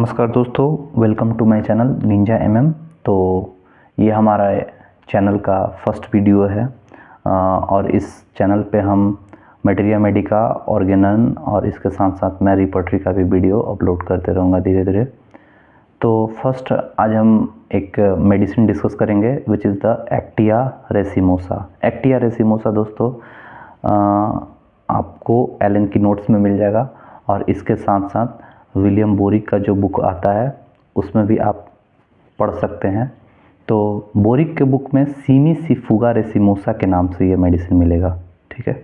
नमस्कार दोस्तों, welcome to my channel ninja MM. तो ये हमारा चैनल का फर्स्ट वीडियो है और इस चैनल पे हम मटेरिया मेडिका, ऑर्गेनन और इसके साथ साथ मैं रिपोर्टरी का भी वीडियो अपलोड करते रहूँगा धीरे धीरे। तो फर्स्ट आज हम एक मेडिसिन डिस्कस करेंगे which is the Actaea racemosa. Actaea racemosa दोस्तों आपको एलन की नोट्स में मिल जाएगा और इसके साथ साथ विलियम बोरिक का जो बुक आता है उसमें भी आप पढ़ सकते हैं। तो बोरिक के बुक में सीमिसिफुगा रेसिमोसा के नाम से ये मेडिसिन मिलेगा, ठीक है,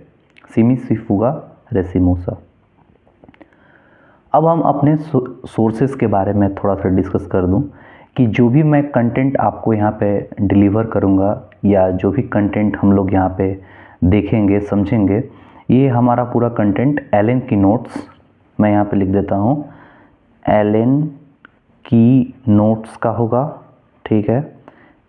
सीमिसिफुगा रेसिमोसा। अब हम अपने सोर्सेज के बारे में थोड़ा सा डिस्कस कर दूं कि जो भी मैं कंटेंट आपको यहाँ पे डिलीवर करूँगा या जो भी कंटेंट हम लोग यहाँ पे देखेंगे समझेंगे, ये हमारा पूरा कंटेंट एलन की नोट्स, मैं यहाँ पे लिख देता हूँ, एलन की नोट्स का होगा, ठीक है।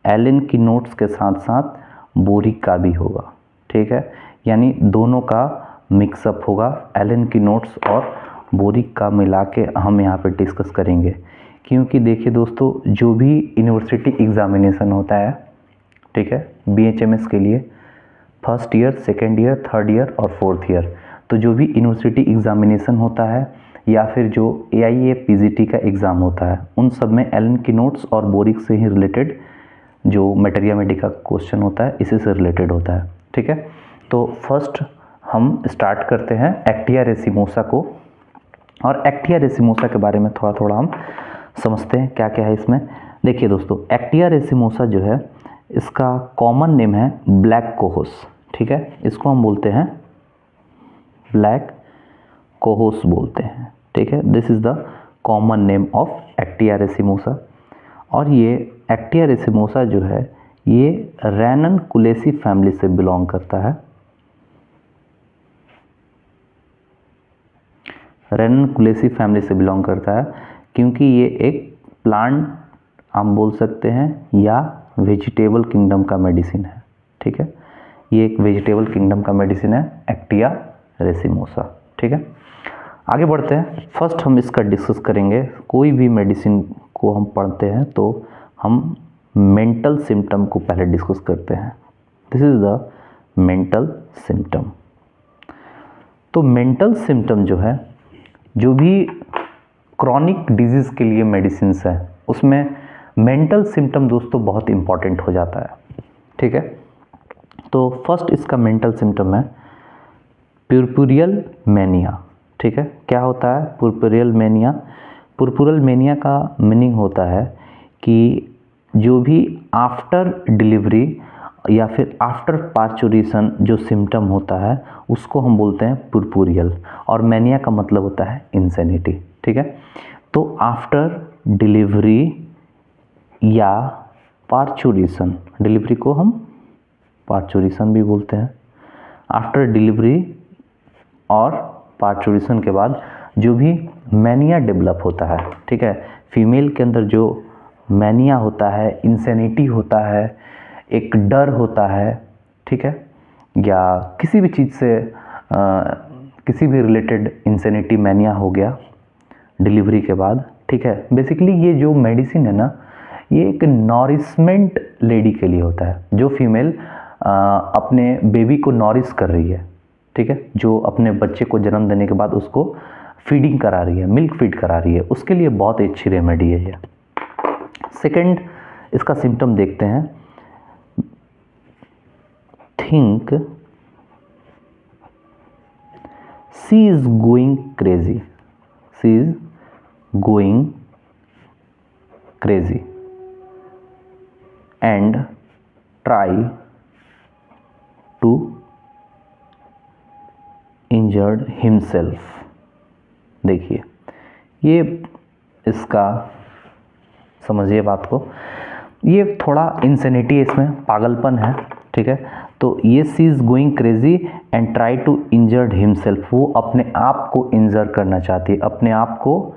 एलन की नोट्स के साथ साथ बोरिक का भी होगा, ठीक है, यानी दोनों का मिक्सअप होगा। एलन की नोट्स और बोरिक का मिला के हम यहाँ पे डिस्कस करेंगे, क्योंकि देखिए दोस्तों, जो भी यूनिवर्सिटी एग्ज़ामिनेशन होता है, ठीक है, BHMS के लिए first year, second year, third year और फोर्थ ईयर, तो जो भी यूनिवर्सिटी एग्ज़ामिनेशन होता है या फिर जो AIA PGT का एग्ज़ाम होता है, उन सब में एलन की नोट्स और बोरिक से ही रिलेटेड जो मटेरिया मेडिका क्वेश्चन होता है इसी से रिलेटेड होता है, ठीक है। तो फर्स्ट हम स्टार्ट करते हैं एक्टिया रेसिमोसा को, और एक्टिया रेसिमोसा के बारे में थोड़ा थोड़ा हम समझते हैं क्या क्या है इसमें। देखिए दोस्तों, एक्टिया रेसिमोसा जो है इसका कॉमन नेम है ब्लैक कोहोस, ठीक है, इसको हम बोलते हैं ब्लैक कोहोस बोलते हैं, ठीक है। This is the common name of Actaea racemosa. और ये एक्टिया रेसिमोसा जो है ये रैननकुलेसी फैमिली से बिलोंग करता है। रैननकुलेसी फैमिली से बिलोंग करता है क्योंकि ये एक प्लांट हम बोल सकते हैं या वेजिटेबल किंगडम का मेडिसिन है, ठीक है। ये एक वेजिटेबल किंगडम का मेडिसिन है एक्टिया रेसिमोसा, ठीक है। आगे बढ़ते हैं। फर्स्ट हम इसका डिस्कस करेंगे। कोई भी मेडिसिन को हम पढ़ते हैं तो हम मेंटल सिम्टम को पहले डिस्कस करते हैं। This is the mental symptom. तो मेंटल सिम्टम जो है, जो भी क्रॉनिक डिजीज़ के लिए मेडिसिन है उसमें मेंटल सिम्टम दोस्तों बहुत इंपॉर्टेंट हो जाता है, ठीक है। तो फर्स्ट इसका मेंटल सिम्टम है पुरपुरियल मैनिया, ठीक है। क्या होता है पुरपुरियल मैनिया? पुरपुरल मैनिया का मीनिंग होता है कि जो भी आफ्टर डिलीवरी या फिर आफ्टर पार्चुरेशन जो सिम्टम होता है उसको हम बोलते हैं पुरपुरियल, और मैनिया का मतलब होता है इंसैनिटी, ठीक है। तो आफ्टर डिलीवरी या पार्चुरेशन, डिलीवरी को हम पार्चुरेशन भी बोलते हैं, आफ्टर डिलीवरी और पार्चुरेशन के बाद जो भी मैनिया डेवलप होता है, ठीक है, फीमेल के अंदर जो मैनिया होता है, इंसैनिटी होता है, एक डर होता है, ठीक है, या किसी भी चीज़ से किसी भी रिलेटेड इंसैनिटी मैनिया हो गया डिलीवरी के बाद, ठीक है। बेसिकली ये जो मेडिसिन है ना, ये एक नॉरिशमेंट लेडी के लिए होता है, जो फीमेल अपने बेबी को नॉरिश कर रही है, ठीक है, जो अपने बच्चे को जन्म देने के बाद उसको फीडिंग करा रही है, मिल्क फीड करा रही है, उसके लिए बहुत अच्छी रेमेडी है ये। सेकंड इसका सिम्टम देखते हैं, think she is going crazy, she is going crazy and try to injured himself. देखिए, ये इसका समझिए बात को, ये थोड़ा इंसैनिटी इसमें, पागलपन है, ठीक है। तो ये she is going crazy and try to injured himself, वो अपने आप को इंजर करना चाहती है, अपने आप को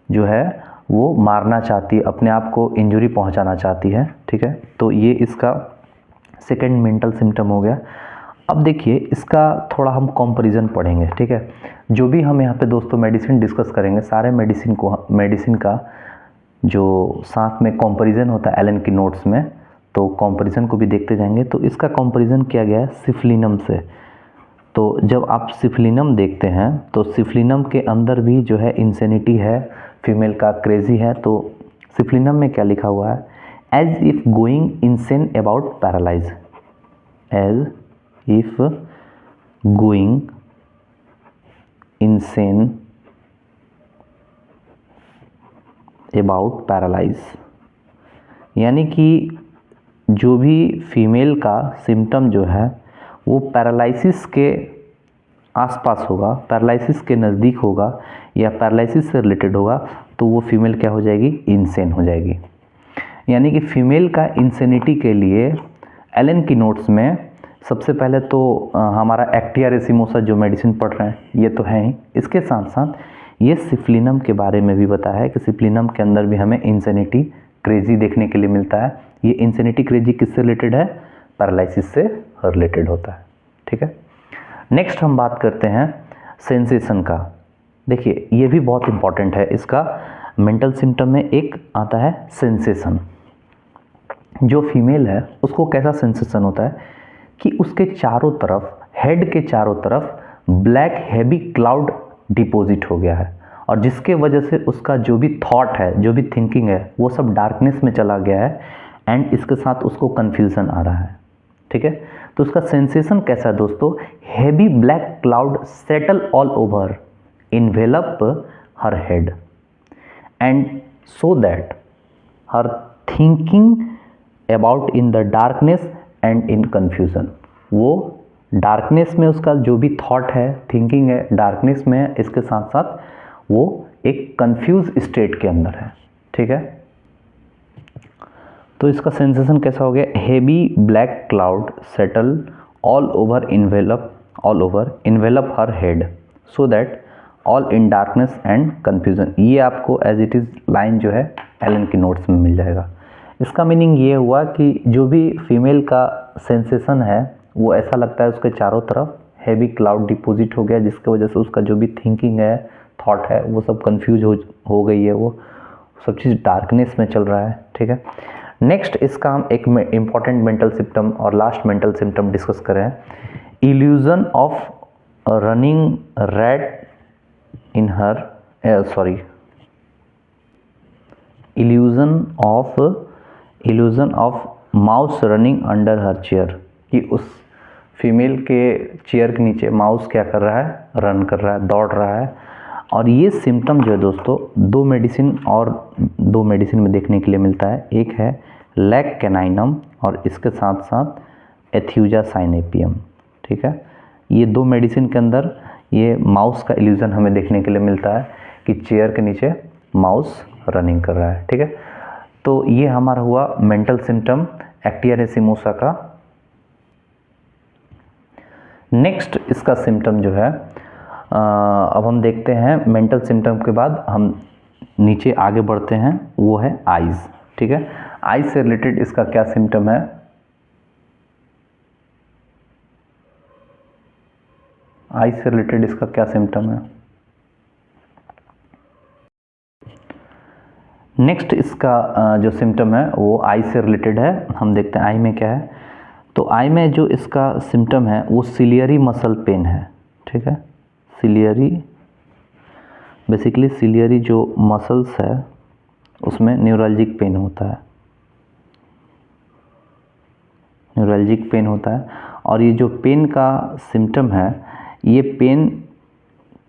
जो है वो मारना चाहती है, अपने आप को इंजरी पहुंचाना चाहती है, ठीक है। तो ये इसका सेकेंड मेंटल सिम्टम हो गया। अब देखिए इसका थोड़ा हम कंपैरिजन पढ़ेंगे, ठीक है। जो भी हम यहाँ पे दोस्तों मेडिसिन डिस्कस करेंगे, सारे मेडिसिन का जो साथ में कंपैरिजन होता है एलन की नोट्स में, तो कंपैरिजन को भी देखते जाएंगे। तो इसका कंपैरिजन किया गया है सिफलिनम से। तो जब आप सिफलिनम देखते हैं तो सिफलिनम के अंदर भी जो है इंसेनिटी है, फीमेल का क्रेजी है। तो सिफलिनम में क्या लिखा हुआ है, as if going insane about paralyse, as if going insane about paralyse, यानी कि जो भी फीमेल का सिम्टम जो है वो पैरालिसिस के आसपास होगा, पैरालिसिस के नज़दीक होगा या पैरालिसिस से रिलेटेड होगा, तो वो फीमेल क्या हो जाएगी, इंसेन हो जाएगी। यानी कि फीमेल का इंसेनिटी के लिए एलन की नोट्स में सबसे पहले तो हमारा एक्टिया रेसिमोसा जो मेडिसिन पढ़ रहे हैं ये तो है ही, इसके साथ साथ ये सिफलिनम के बारे में भी बताया है कि सिफलिनम के अंदर भी हमें इंसेनिटी क्रेजी देखने के लिए मिलता है। ये इंसेनिटी क्रेजी किससे रिलेटेड है, पैरालिसिस से रिलेटेड होता है। ठीक है, नेक्स्ट हम बात करते हैं सेंसेशन का। देखिए ये भी बहुत इंपॉर्टेंट है, इसका मेंटल सिम्टम में एक आता है सेंसेशन। जो फीमेल है उसको कैसा सेंसेशन होता है कि उसके चारों तरफ, हेड के चारों तरफ ब्लैक हैवी क्लाउड डिपॉजिट हो गया है, और जिसके वजह से उसका जो भी थॉट है, जो भी थिंकिंग है, वो सब डार्कनेस में चला गया है, एंड इसके साथ उसको कन्फ्यूज़न आ रहा है। ठीक है, तो उसका सेंसेशन कैसा है दोस्तों, heavy black cloud settle all over envelope her head and so that her thinking about in the darkness and in confusion. वो डार्कनेस में उसका जो भी थॉट है, थिंकिंग है, डार्कनेस में है, इसके साथ साथ वो एक कंफ्यूज स्टेट के अंदर है। ठीक है, तो इसका सेंसेशन कैसा हो गया, heavy black cloud settle all over envelope her head so that all in darkness and confusion. ये आपको एज इट इज़ लाइन जो है एलन की नोट्स में मिल जाएगा। इसका मीनिंग ये हुआ कि जो भी फीमेल का सेंसेशन है वो ऐसा लगता है उसके चारों तरफ हैवी क्लाउड डिपॉजिट हो गया, जिसकी वजह से उसका जो भी थिंकिंग है, थॉट है, वो सब कंफ्यूज हो गई है, वो सब चीज़ डार्कनेस में चल रहा है। ठीक है, नेक्स्ट इसका हम एक इम्पॉर्टेंट मेंटल सिम्टम और लास्ट मेंटल सिम्टम डिस्कस करें, illusion of running rat in her illusion of mouse running under her chair, कि उस फीमेल के चेयर के नीचे माउस क्या कर रहा है, रन कर रहा है, दौड़ रहा है। और ये सिम्टम जो है दोस्तों दो मेडिसिन में देखने के लिए मिलता है। एक है लैक कैनाइनम और इसके साथ साथ एथ्यूजा साइनेपियम। ठीक है, ये दो मेडिसिन के अंदर ये माउस का इल्यूजन हमें देखने के लिए मिलता है कि चेयर के नीचे माउस रनिंग कर रहा है। ठीक है, तो ये हमारा हुआ मेंटल सिम्टम एक्टिया रेसिमोसा का। नेक्स्ट इसका सिम्टम जो है अब हम देखते हैं मेंटल सिम्टम के बाद हम नीचे आगे बढ़ते हैं, वो है आइज़। ठीक है, आइज़ से रिलेटेड इसका क्या सिम्टम है, आइज़ से रिलेटेड इसका क्या सिम्टम है। नेक्स्ट इसका जो सिम्टम है वो आई से रिलेटेड है। हम देखते हैं आई में क्या है। तो आई में जो इसका सिम्टम है वो सिलियरी मसल पेन है। ठीक है, सिलियरी, बेसिकली सिलियरी जो मसल्स है उसमें न्यूरल्जिक पेन होता है, न्यूरल्जिक पेन होता है। और ये जो पेन का सिम्टम है, ये पेन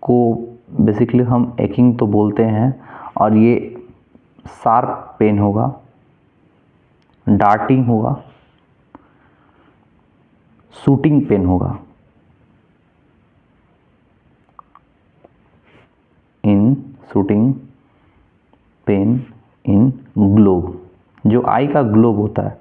को बेसिकली हम एकिंग तो बोलते हैं, और ये शार्प पेन होगा, डार्टिंग होगा, शूटिंग पेन होगा, इन शूटिंग पेन इन ग्लोब। जो आई का ग्लोब होता है,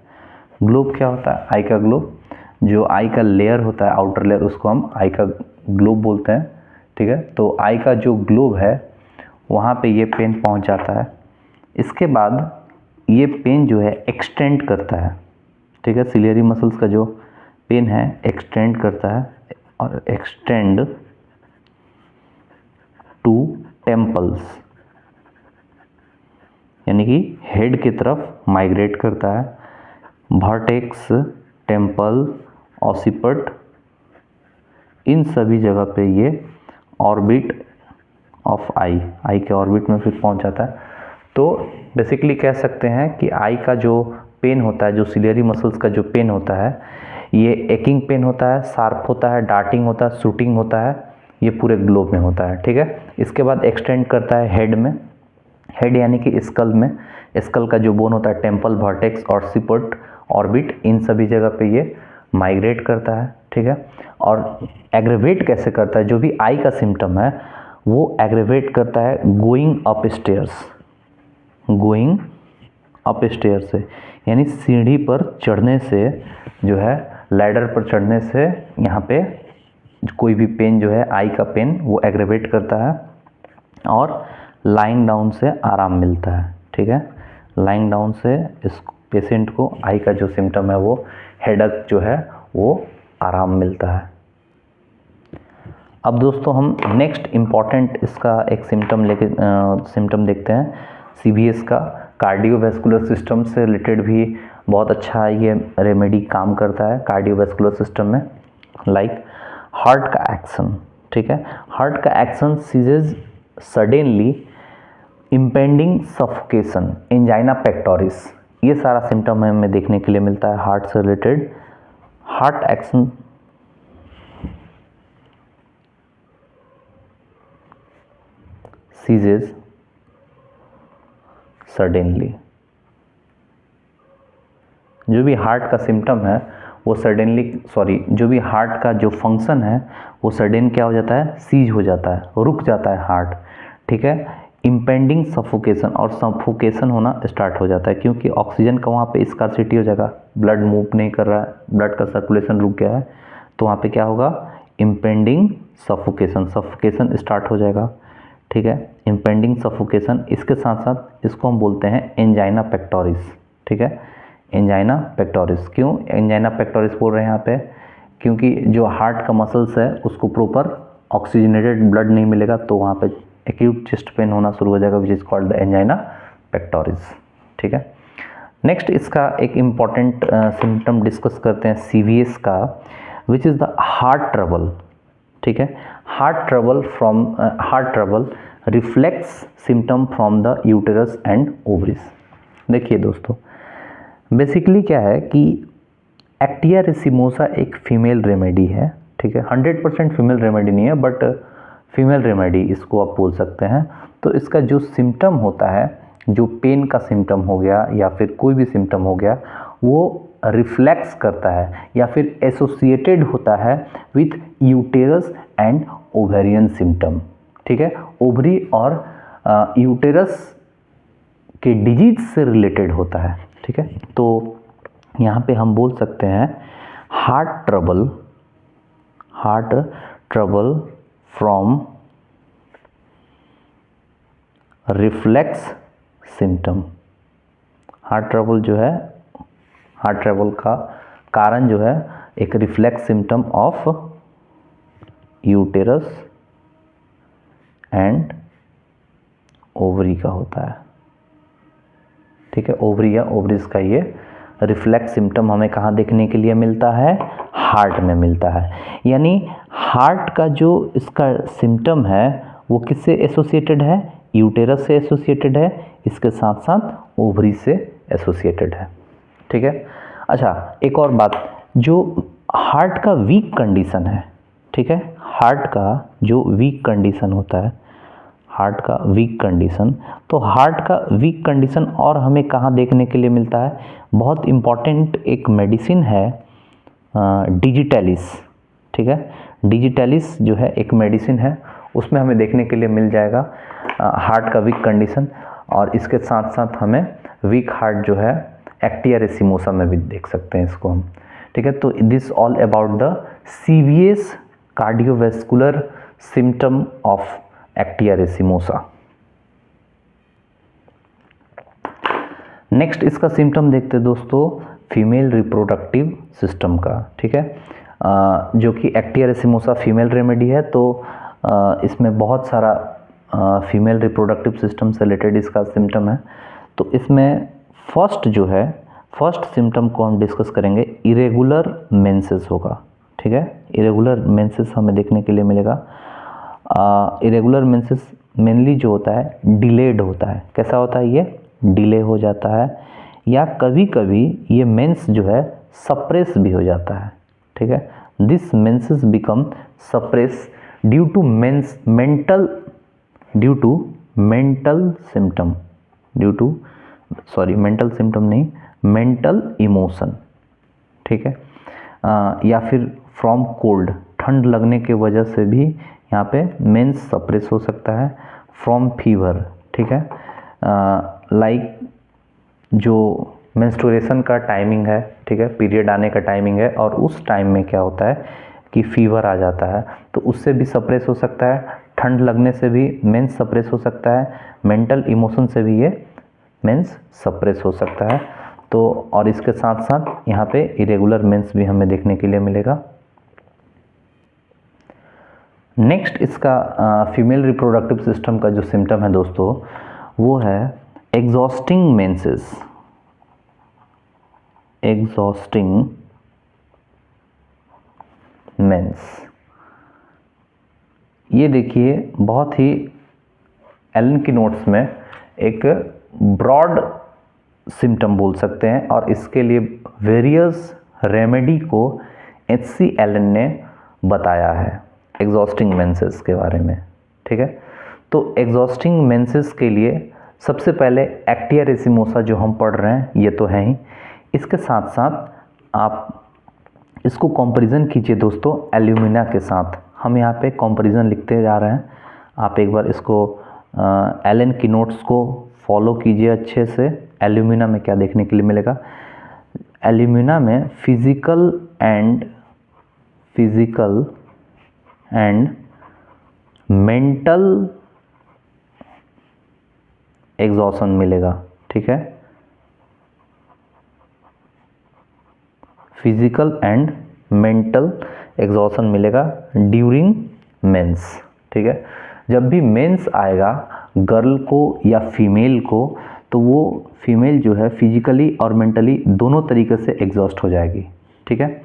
ग्लोब क्या होता है, आई का ग्लोब, जो आई का लेयर होता है, आउटर लेयर, उसको हम आई का ग्लोब बोलते हैं। ठीक है, तो आई का जो ग्लोब है वहाँ पे ये पेन पहुँच जाता है। इसके बाद ये पेन जो है एक्सटेंड करता है। ठीक है, सिलियरी मसल्स का जो पेन है एक्सटेंड करता है, और एक्सटेंड टू टेम्पल्स, यानी कि हेड की तरफ माइग्रेट करता है। वर्टेक्स, टेम्पल, ऑसिपट, इन सभी जगह पे ये ऑर्बिट ऑफ आई के ऑर्बिट में फिर पहुंच जाता है। तो बेसिकली कह सकते हैं कि आई का जो पेन होता है, जो सिलियरी मसल्स का जो पेन होता है, ये एकिंग पेन होता है, शार्प होता है, डार्टिंग होता है, शूटिंग होता है, ये पूरे ग्लोब में होता है। ठीक है, इसके बाद एक्सटेंड करता है हेड में। हेड यानी कि स्कल में, स्कल का जो बोन होता है, टेम्पल, वर्टेक्स, ऑसिपट, ऑर्बिट, इन सभी जगह पे ये माइग्रेट करता है। ठीक है, और एग्रेवेट कैसे करता है? जो भी आई का सिम्टम है वो एग्रेवेट करता है going up stairs, going up stair से, यानी सीढ़ी पर चढ़ने से जो है, लैडर पर चढ़ने से यहाँ पे कोई भी पेन जो है, आई का पेन, वो एग्रेवेट करता है। और लाइंग डाउन से आराम मिलता है। ठीक है, लाइंग डाउन से इस पेशेंट को आई का जो सिम्टम है वो हेडेक जो है वो आराम मिलता है। अब दोस्तों हम नेक्स्ट इम्पॉर्टेंट इसका एक सिम्टम देखते हैं, सीवीएस का। कार्डियोवैस्कुलर सिस्टम से रिलेटेड भी बहुत अच्छा ये रेमेडी काम करता है कार्डियोवैस्कुलर सिस्टम में। लाइक हार्ट का एक्शन। ठीक है, हार्ट का action सीजेज suddenly, impending suffocation, angina pectoris, ये सारा सिम्टम हमें देखने के लिए मिलता है हार्ट से रिलेटेड। हार्ट एक्शन सीजेज सडनली, जो भी हार्ट का सिम्टम है वो सडनली, जो भी हार्ट का जो फंक्शन है वो सडन क्या हो जाता है, सीज हो जाता है, रुक जाता है हार्ट। ठीक है, इम्पेंडिंग सफोकेशन, और सफोकेशन होना स्टार्ट हो जाता है क्योंकि ऑक्सीजन का वहाँ पे स्कार्सिटी हो जाएगा, ब्लड मूव नहीं कर रहा है, ब्लड का सर्कुलेशन रुक गया है, तो वहाँ पे क्या होगा, इम्पेंडिंग सफोकेशन, सफोकेशन स्टार्ट हो जाएगा। ठीक है, इम्पेंडिंग सफोकेशन, इसके साथ साथ इसको हम बोलते हैं एंजाइना पेक्टोरिस। ठीक है, एंजाइना पेक्टोरिस। क्यों एंजाइना पेक्टोरिस बोल रहे हैं यहाँ पे? क्योंकि जो हार्ट का मसल्स है उसको प्रॉपर ऑक्सीजनेटेड ब्लड नहीं मिलेगा, तो वहाँ पे एक्यूट चेस्ट पेन होना शुरू हो जाएगा, which is called the angina pectoris. ठीक है, नेक्स्ट इसका एक इम्पॉर्टेंट सिम्टम डिस्कस करते हैं सीवीएस का, which is the heart trouble. ठीक है, heart trouble reflex symptom from the uterus and ovaries. देखिए दोस्तों, बेसिकली क्या है कि एक्टिया रेसिमोसा एक फीमेल रेमेडी है। ठीक है, 100% फीमेल रेमेडी नहीं है, बट फीमेल रेमेडी इसको आप बोल सकते हैं। तो इसका जो सिम्टम होता है, जो पेन का सिम्टम हो गया या फिर कोई भी सिम्टम हो गया, वो रिफ्लेक्स करता है या फिर एसोसिएटेड होता है with uterus and ovarian symptom. ठीक है, ओवरी और यूटेरस के डिजीज से रिलेटेड होता है। ठीक है, तो यहाँ पे हम बोल सकते हैं heart trouble from reflex symptom. Heart trouble जो है, हार्ट ट्रबल का कारण जो है एक reflex symptom of uterus and ovary का होता है। ठीक है, ओवरी या ओवरीज का ये रिफ्लेक्स सिम्टम हमें कहाँ देखने के लिए मिलता है, हार्ट में मिलता है। यानी हार्ट का जो इसका सिम्टम है वो किससे एसोसिएटेड है, यूटेरस से एसोसिएटेड है, इसके साथ साथ ओवरी से एसोसिएटेड है। ठीक है, अच्छा एक और बात, जो हार्ट का वीक कंडीशन है, ठीक है, हार्ट का जो वीक कंडीशन होता है, हार्ट का वीक कंडीशन, तो हार्ट का वीक कंडीशन और हमें कहाँ देखने के लिए मिलता है, बहुत इम्पॉर्टेंट एक मेडिसिन है डिजिटैलिस। ठीक है, डिजिटैलिस जो है एक मेडिसिन है, उसमें हमें देखने के लिए मिल जाएगा हार्ट का वीक कंडीशन, और इसके साथ साथ हमें वीक हार्ट जो है एक्टिया रेसिमोसा में भी देख सकते हैं इसको हम। ठीक है, तो this all about the CVS cardiovascular symptom of Actaea racemosa. Next इसका सिम्टम देखते हैं दोस्तों, फीमेल रिप्रोडक्टिव सिस्टम का। ठीक है, जो कि एक्टिया रेसिमोसा फीमेल रेमेडी है, तो इसमें बहुत सारा फीमेल रिप्रोडक्टिव सिस्टम से रिलेटेड इसका सिम्टम है। तो इसमें फर्स्ट जो है, फर्स्ट सिम्टम को हम डिस्कस करेंगे, इरेगुलर मेंसेस होगा। ठीक है, इरेगुलर मेंसेस हमें देखने के लिए मिलेगा। इरेगुलर मेंसेस मेनली जो होता है डिलेड होता है। कैसा होता है? ये डिले हो जाता है, या कभी कभी ये मेंस जो है सप्रेस भी हो जाता है। ठीक है, this menses become suppress due to mental symptom, mental symptom नहीं, मेंटल इमोशन। ठीक है, या फिर फ्रॉम कोल्ड, ठंड लगने के वजह से भी यहाँ पे मेंस सप्रेस हो सकता है। फ्रॉम फीवर, ठीक है, लाइक जो मेंस्ट्रुएशन का टाइमिंग है, ठीक है, पीरियड आने का टाइमिंग है, और उस टाइम में क्या होता है कि फीवर आ जाता है, तो उससे भी सप्रेस हो सकता है। ठंड लगने से भी मेंस सप्रेस हो सकता है। मेंटल इमोशन से भी ये मेंस सप्रेस हो सकता है। तो और इसके साथ साथ यहाँ पे इरेगुलर मेंस भी हमें देखने के लिए मिलेगा। नेक्स्ट इसका फीमेल रिप्रोडक्टिव सिस्टम का जो सिम्टम है दोस्तों, वो है एग्जॉस्टिंग मेंसेस। एग्जॉस्टिंग मेंस, ये देखिए बहुत ही एलन की नोट्स में एक ब्रॉड सिम्टम बोल सकते हैं, और इसके लिए वेरियस रेमेडी को HC एलन ने बताया है एग्जॉस्टिंग मेंसेस के बारे में। ठीक है, तो एग्जॉस्टिंग मेंसेस के लिए सबसे पहले एक्टिया रेसिमोसा जो हम पढ़ रहे हैं ये तो है ही, इसके साथ साथ आप इसको कंपैरिजन कीजिए दोस्तों एल्यूमिना के साथ। हम यहाँ पे कंपैरिजन लिखते जा रहे हैं, आप एक बार इसको एलन की नोट्स को फॉलो कीजिए अच्छे से। एल्यूमिना में क्या देखने के लिए मिलेगा? एल्यूमिना में फिजिकल एंड मेंटल एग्जॉशन मिलेगा। ठीक है, फिजिकल एंड मेंटल एग्जॉशन मिलेगा ड्यूरिंग मेंस। ठीक है, जब भी मेंस आएगा गर्ल को या फीमेल को, तो वो फीमेल जो है फिजिकली और मेंटली दोनों तरीके से एग्जॉस्ट हो जाएगी। ठीक है,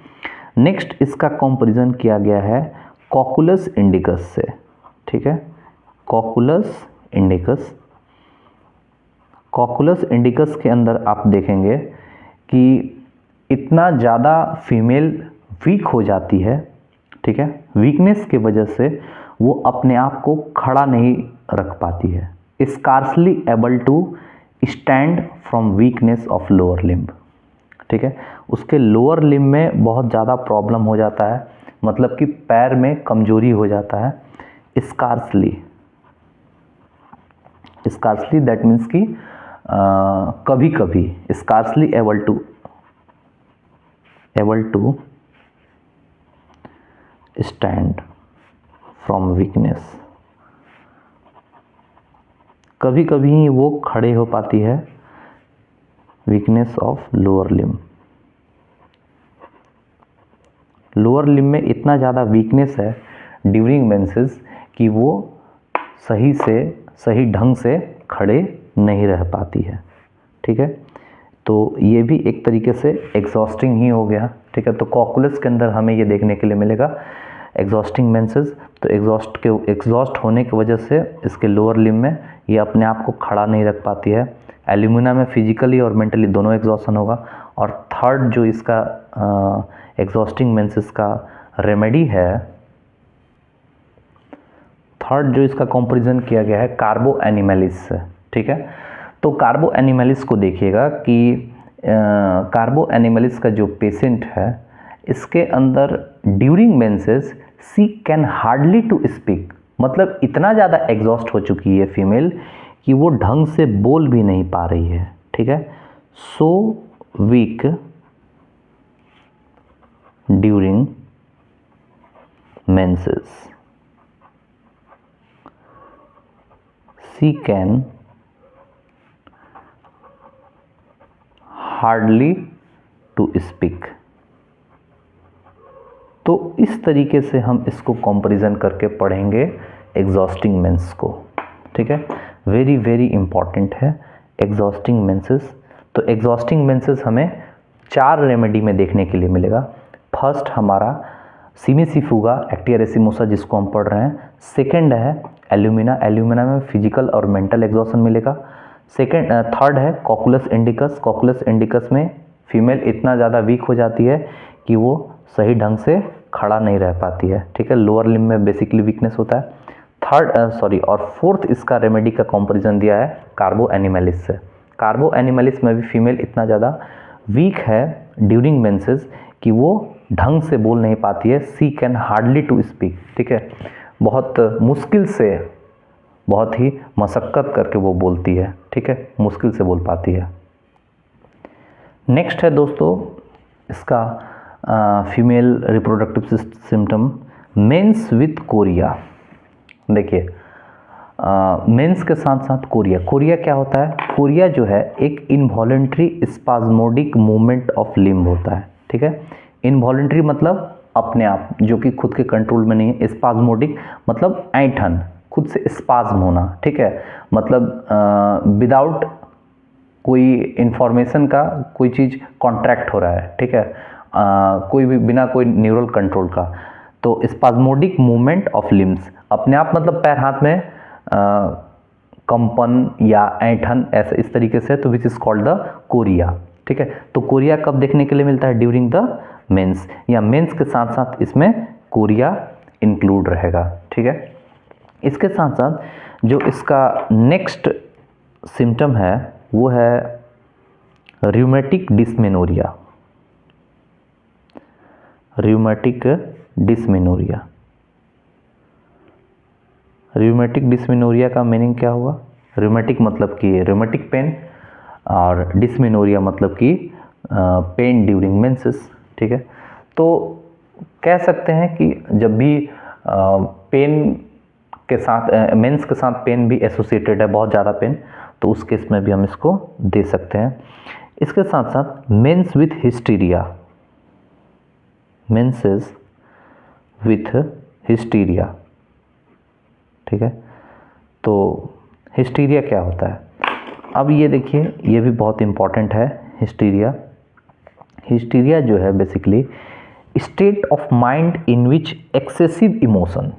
नेक्स्ट इसका कंपैरिजन किया गया है कॉकुलस इंडिकस से। ठीक है, कॉकुलस इंडिकस के अंदर आप देखेंगे कि इतना ज़्यादा फीमेल वीक हो जाती है। ठीक है, वीकनेस की वजह से वो अपने आप को खड़ा नहीं रख पाती है। Scarcely able to stand from weakness of lower limb. ठीक है, उसके लोअर लिम्ब में बहुत ज़्यादा प्रॉब्लम हो जाता है, मतलब कि पैर में कमजोरी हो जाता है। स्कार्सली दैट मीन्स कि कभी कभी scarcely able to stand from weakness, कभी कभी ही वो खड़े हो पाती है weakness of lower limb. Lower limb में इतना ज़्यादा वीकनेस है ड्यूरिंग मेंसेस कि वो सही ढंग से खड़े नहीं रह पाती है। ठीक है, तो ये भी एक तरीके से एग्जॉस्टिंग ही हो गया। ठीक है, तो कॉकुलस के अंदर हमें ये देखने के लिए मिलेगा एग्जॉस्टिंग मेंसेस। तो एग्जॉस्ट होने की वजह से इसके लोअर लिम्ब में ये अपने आप को खड़ा नहीं रख पाती है। एल्यूमिना में फिजिकली और मेंटली दोनों एग्जॉशन होगा। और थर्ड जो इसका एग्जॉस्टिंग मेंसेस का रेमेडी है, थर्ड जो इसका कंपैरिजन किया गया है कार्बो एनिमलिस से। ठीक है, तो कार्बो एनिमलिस को देखिएगा कि कार्बो एनिमलिस का जो पेशेंट है, इसके अंदर during menses she can hardly to speak, मतलब इतना ज़्यादा एग्जॉस्ट हो चुकी है फीमेल कि वो ढंग से बोल भी नहीं पा रही है। ठीक है, so weak during menses she can hardly to speak. तो इस तरीके से हम इसको कंपैरिजन करके पढ़ेंगे एग्जॉस्टिंग मेंस को। ठीक है, वेरी वेरी इंपॉर्टेंट है एग्जॉस्टिंग मेंसेस। तो एग्जॉस्टिंग मेंसेस हमें 4 रेमेडी में देखने के लिए मिलेगा। फर्स्ट हमारा सीमिसिफुगा एक्टिया रेसिमोसा जिसको हम पढ़ रहे हैं। सेकंड है एल्यूमिना, एल्यूमिना में फिजिकल और मेंटल एग्जॉशन मिलेगा। थर्ड है कॉकुलस इंडिकस, कॉकुलस इंडिकस में फीमेल इतना ज़्यादा वीक हो जाती है कि वो सही ढंग से खड़ा नहीं रह पाती है, ठीक है, लोअर लिम्ब में बेसिकली वीकनेस होता है। और फोर्थ इसका रेमेडी का कंपैरिजन दिया है कार्बो एनिमलिस से। कार्बो एनिमलिस में भी फीमेल इतना ज़्यादा वीक है ड्यूरिंग मेंसेस कि वो ढंग से बोल नहीं पाती है, सी कैन हार्डली टू स्पीक, ठीक है, बहुत मुश्किल से, बहुत ही मशक्क़त करके वो बोलती है, ठीक है, मुश्किल से बोल पाती है। नेक्स्ट है दोस्तों इसका female reproductive symptom menses with chorea. देखिए मेंस के साथ साथ कोरिया, कोरिया क्या होता है? कोरिया जो है एक involuntary spasmodic movement of limb होता है, ठीक है। इनवॉलेंट्री मतलब अपने आप, जो कि खुद के कंट्रोल में नहीं है। स्पाज्मोडिक मतलब ऐंठन, खुद से स्पाज्म होना, ठीक है, मतलब विदाउट कोई इंफॉर्मेशन का कोई चीज़ कॉन्ट्रैक्ट हो रहा है, ठीक है, कोई भी बिना कोई न्यूरल कंट्रोल का। तो स्पाज्मोडिक मूवमेंट ऑफ लिम्स, अपने आप मतलब पैर हाथ में कंपन या ऐंठन, ऐसे इस तरीके से, तो which is called the Korea, ठीक है। तो कोरिया कब देखने के लिए मिलता है? ड्यूरिंग द मेंस, या मेंस के साथ साथ इसमें कोरिया इंक्लूड रहेगा, ठीक है। इसके साथ साथ जो इसका नेक्स्ट सिम्टम है वो है rheumatic dysmenorrhoea. Rheumatic dysmenorrhoea, rheumatic dysmenorrhoea का मीनिंग क्या हुआ? र्यूमेटिक मतलब कि र्यूमेटिक पेन, और डिस्मेनोरिया मतलब कि पेन ड्यूरिंग मेंसेस, ठीक है। तो कह सकते हैं कि जब भी पेन के साथ, मेंस के साथ पेन भी एसोसिएटेड है, बहुत ज़्यादा पेन, तो उस केस में भी हम इसको दे सकते हैं। इसके साथ साथ menses with hysteria, menses with hysteria, ठीक है। तो हिस्टीरिया क्या होता है? अब ये देखिए, ये भी बहुत इम्पॉर्टेंट है हिस्टीरिया। हिस्टीरिया जो है basically state of mind in which excessive emotion,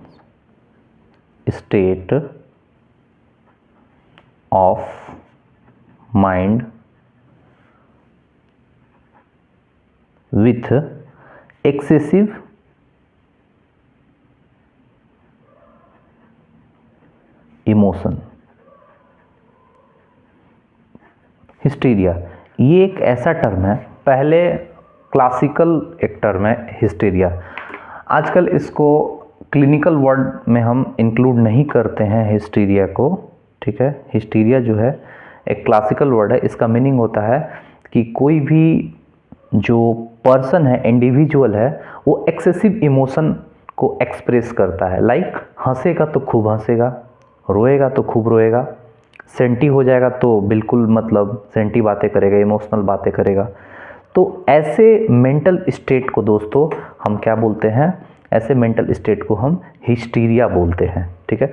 state of mind with excessive emotion. Hysteria ये एक ऐसा टर्म है, पहले क्लासिकल एक टर्म है हिस्टीरिया, आजकल इसको क्लिनिकल वर्ड में हम इंक्लूड नहीं करते हैं हिस्टीरिया को, ठीक है। हिस्टीरिया जो है एक क्लासिकल वर्ड है, इसका मीनिंग होता है कि कोई भी जो पर्सन है, इंडिविजुअल है, वो एक्सेसिव इमोशन को एक्सप्रेस करता है। लाइक हंसेगा तो खूब हंसेगा, रोएगा तो खूब रोएगा, सेंटी हो जाएगा तो बिल्कुल मतलब सेंटी बातें करेगा, इमोशनल बातें करेगा। तो ऐसे मेंटल स्टेट को दोस्तों हम क्या बोलते हैं? ऐसे मेंटल स्टेट को हम हिस्टीरिया बोलते हैं, ठीक है।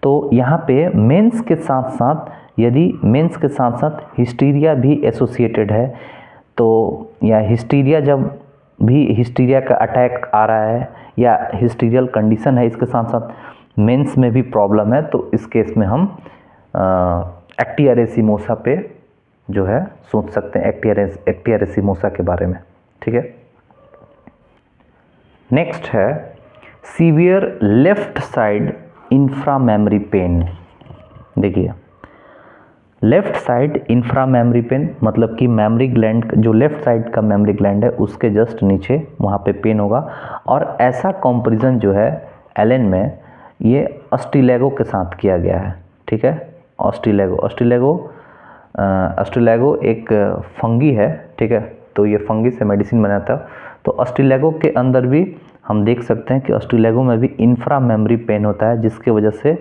तो यहाँ पे मेंस के साथ साथ, यदि मेंस के साथ साथ हिस्टीरिया भी एसोसिएटेड है, तो या हिस्टीरिया जब भी हिस्टीरिया का अटैक आ रहा है या हिस्टीरियल कंडीशन है, इसके साथ साथ मेंस में भी प्रॉब्लम है, तो इस केस में हम एक्टिया रेसिमोसा पे जो है सोच सकते हैं, एक्टिया रेसिमोसा के बारे में, ठीक है। नेक्स्ट है सीवियर लेफ्ट साइड इंफ्रामेमरी पेन। देखिए लेफ्ट साइड इंफ्रामेमरी पेन मतलब कि मेमोरी ग्लैंड, जो लेफ्ट साइड का मेमोरी ग्लैंड है उसके जस्ट नीचे वहाँ पे पेन होगा। और ऐसा कंपैरिजन जो है एलन में ये ऑस्ट्रिलेगो के साथ किया गया है, ठीक है। ऑस्ट्रिलेगो एक फंगी है, ठीक है, तो ये फंगी से मेडिसिन बनाता है। तो ऑस्ट्रिलेगो के अंदर भी हम देख सकते हैं कि ऑस्ट्रिलेगो में भी इंफ्रा मेमोरी पेन होता है, जिसके वजह से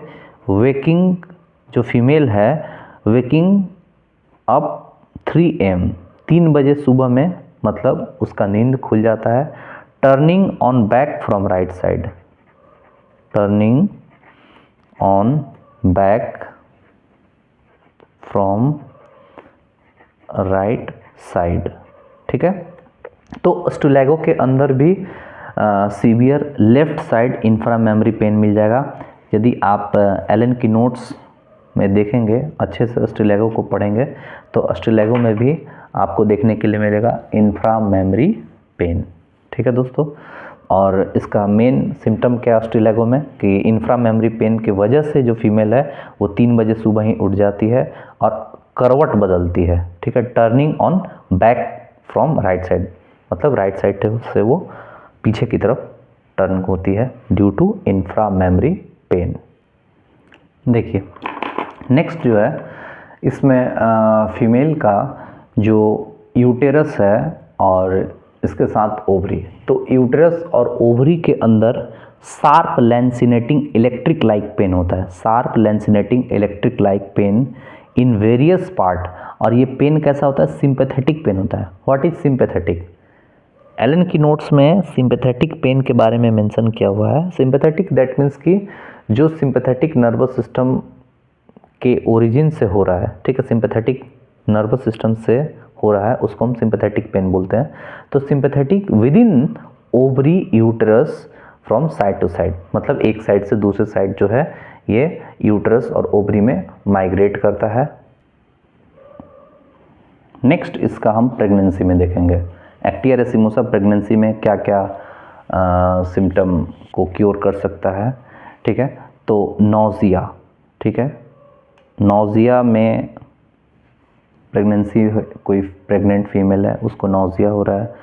वेकिंग जो फीमेल है, वेकिंग अप 3 AM 3 बजे सुबह में, मतलब उसका नींद खुल जाता है। Turning on back from right side, turning on back from right side, ठीक है। तो स्टुलेगो के अंदर भी severe left side infra memory pain मिल जाएगा। यदि आप एलन की नोट्स में देखेंगे, अच्छे से स्टुलेगो को पढ़ेंगे, तो स्टुलेगो में भी आपको देखने के लिए मिलेगा इंफ्रा मेमोरी पेन, ठीक है दोस्तों। और इसका मेन सिम्टम क्या है स्टुलेगो में कि इंफ्रा मेमोरी पेन की वजह से जो फीमेल है वो 3 बजे सुबह ही उठ जाती है और करवट बदलती है, ठीक है, turning on back from right side, मतलब राइट साइड से वो पीछे की तरफ टर्न होती है due to infra memory pain. देखिए नेक्स्ट जो है इसमें फीमेल का जो यूटेरस है और इसके साथ ओवरी, तो यूटेरस और ओवरी के अंदर sharp lancinating electric like pain होता है, sharp lancinating electric like pain in various part. और ये पेन कैसा होता है? सिंपैथेटिक पेन होता है। What is sympathetic? एलन की नोट्स में सिंपैथेटिक पेन के बारे में मेंशन किया हुआ है। सिंपैथेटिक दैट मीन्स कि जो सिंपैथेटिक नर्वस सिस्टम के ओरिजिन से हो रहा है, ठीक है, सिंपैथेटिक नर्वस सिस्टम से हो रहा है उसको हम सिंपैथेटिक पेन बोलते हैं। तो sympathetic with in ovary uterus from side to side, मतलब एक साइड से दूसरे साइड जो है ये यूटरस और ओवरी में माइग्रेट करता है। नेक्स्ट इसका हम प्रेगनेंसी में देखेंगे। एक्टिया रेसिमोसा प्रेगनेंसी में क्या क्या सिम्टम को क्योर कर सकता है, ठीक है। तो नौजिया, ठीक है, नौजिया में प्रेगनेंसी, कोई प्रेग्नेंट फीमेल है उसको नौजिया हो रहा है।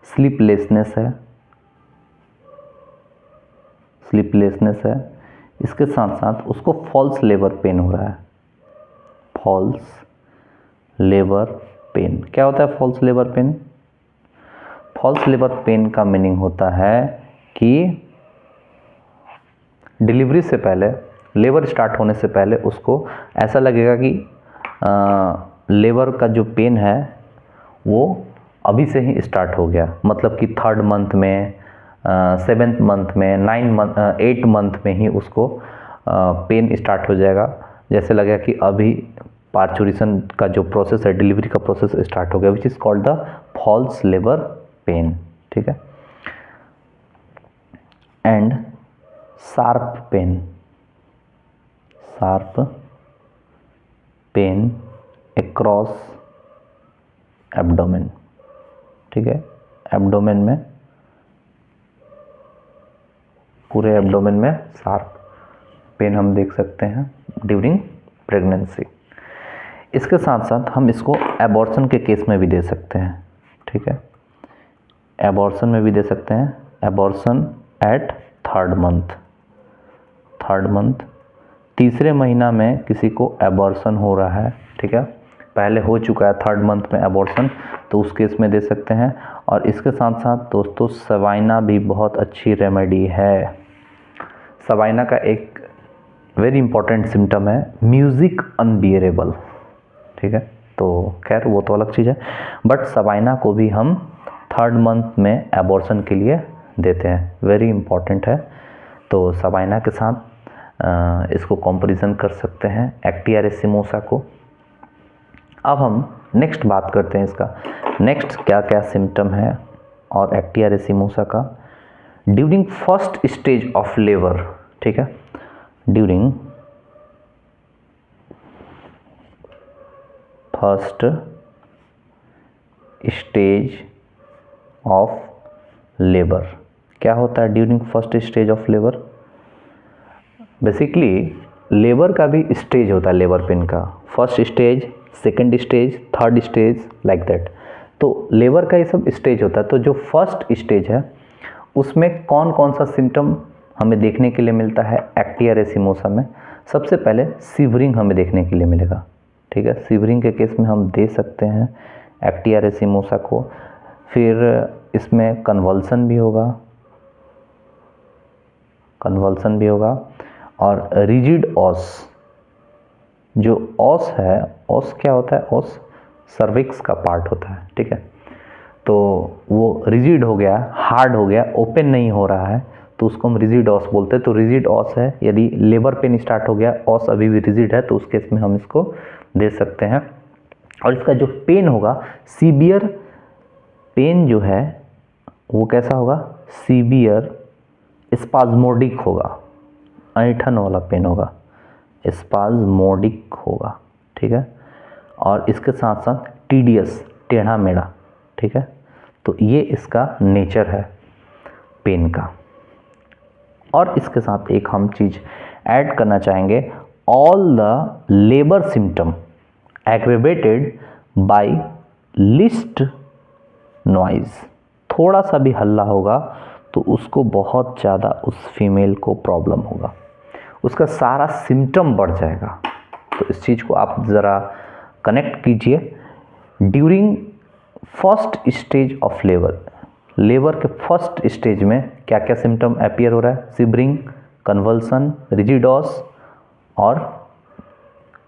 स्लीपलेसनेस है, स्लीपलेसनेस है। इसके साथ साथ उसको फॉल्स लेबर पेन हो रहा है, फॉल्स लेबर पेन। क्या होता है false labour pain? False labour pain का मीनिंग होता है कि डिलीवरी से पहले, लेबर स्टार्ट होने से पहले उसको ऐसा लगेगा कि लेबर का जो पेन है वो अभी से ही स्टार्ट हो गया, मतलब कि 3rd मंथ में, 7th मंथ में, 8 मंथ में ही उसको पेन स्टार्ट हो जाएगा। जैसे लगेगा कि अभी पार्चुरेशन का जो प्रोसेस है, डिलीवरी का प्रोसेस स्टार्ट हो गया, which is called the false labour pain, ठीक है। And sharp pain, sharp pain across abdomen, ठीक है, एब्डोमेन में, पूरे एब्डोमेन में शार्प पेन हम देख सकते हैं ड्यूरिंग प्रेगनेंसी। इसके साथ साथ हम इसको एबॉर्शन के केस में भी दे सकते हैं, ठीक है, एबॉर्शन में भी दे सकते हैं। Abortion eight 3rd month, 3rd month, तीसरे महीना में किसी को एबॉर्शन हो रहा है, ठीक है, पहले हो चुका है 3rd मंथ में एबॉर्शन, तो उस केस में दे सकते हैं। और इसके साथ साथ दोस्तों सवाइना भी बहुत अच्छी रेमेडी है। सवाइना का एक वेरी इंपॉर्टेंट सिम्टम है म्यूज़िक अनबियरेबल, ठीक है, तो खैर वो तो अलग चीज़ है, बट सवाइना को भी हम 3rd मंथ में एबॉर्शन के लिए देते हैं, वेरी इंपॉर्टेंट है। तो सवाइना के साथ इसको कंपैरिजन कर सकते हैं एक्टिया रेसिमोसा को। अब हम नेक्स्ट बात करते हैं इसका, नेक्स्ट क्या क्या सिम्टम है और एक्टिया रेसिमोसा का during first stage of labour, ठीक है, during first stage of labour. क्या होता है during first stage of labour? Basically labour का भी स्टेज होता है, लेबर पेन का, first stage, 2nd stage, 3rd stage, like that. तो लेबर का ये सब स्टेज होता है। तो जो फर्स्ट स्टेज है उसमें कौन कौन सा सिम्टम हमें देखने के लिए मिलता है एक्टिया रेसिमोसा में? सबसे पहले सीवरिंग हमें देखने के लिए मिलेगा, ठीक है, सीवरिंग के केस में हम दे सकते हैं एक्टिया रेसिमोसा को। फिर इसमें कन्वल्सन भी होगा, कन्वल्सन भी होगा, और रिजिड ऑस, जो ऑस है, ऑस क्या होता है? ऑस सर्विक्स का पार्ट होता है, ठीक है, तो वो रिजिड हो गया, हार्ड हो गया, ओपन नहीं हो रहा है, तो उसको हम रिजिड ऑस बोलते हैं। तो रिजिड ऑस है, यदि लेबर पेन स्टार्ट हो गया, ऑस अभी भी रिजिड है, तो उस केस में हम इसको दे सकते हैं। और इसका जो पेन होगा, सीवियर पेन जो है वो कैसा होगा, सीवियर स्पाज्मोडिक होगा, ऐंठन वाला पेन होगा, स्पाज्मोडिक होगा, ठीक है। और इसके साथ साथ टीडियस, टेढ़ा मेढ़ा, ठीक है। तो ये इसका नेचर है पेन का। और इसके साथ एक हम चीज़ ऐड करना चाहेंगे, all the labour symptom aggravated by least noise. थोड़ा सा भी हल्ला होगा तो उसको बहुत ज़्यादा उस फीमेल को प्रॉब्लम होगा, उसका सारा सिम्टम बढ़ जाएगा। तो इस चीज़ को आप ज़रा कनेक्ट कीजिए। During first stage of labour के फर्स्ट स्टेज में क्या क्या सिम्टम अपीयर हो रहा है, सिबरिंग, कन्वल्सन, रिजिडॉस और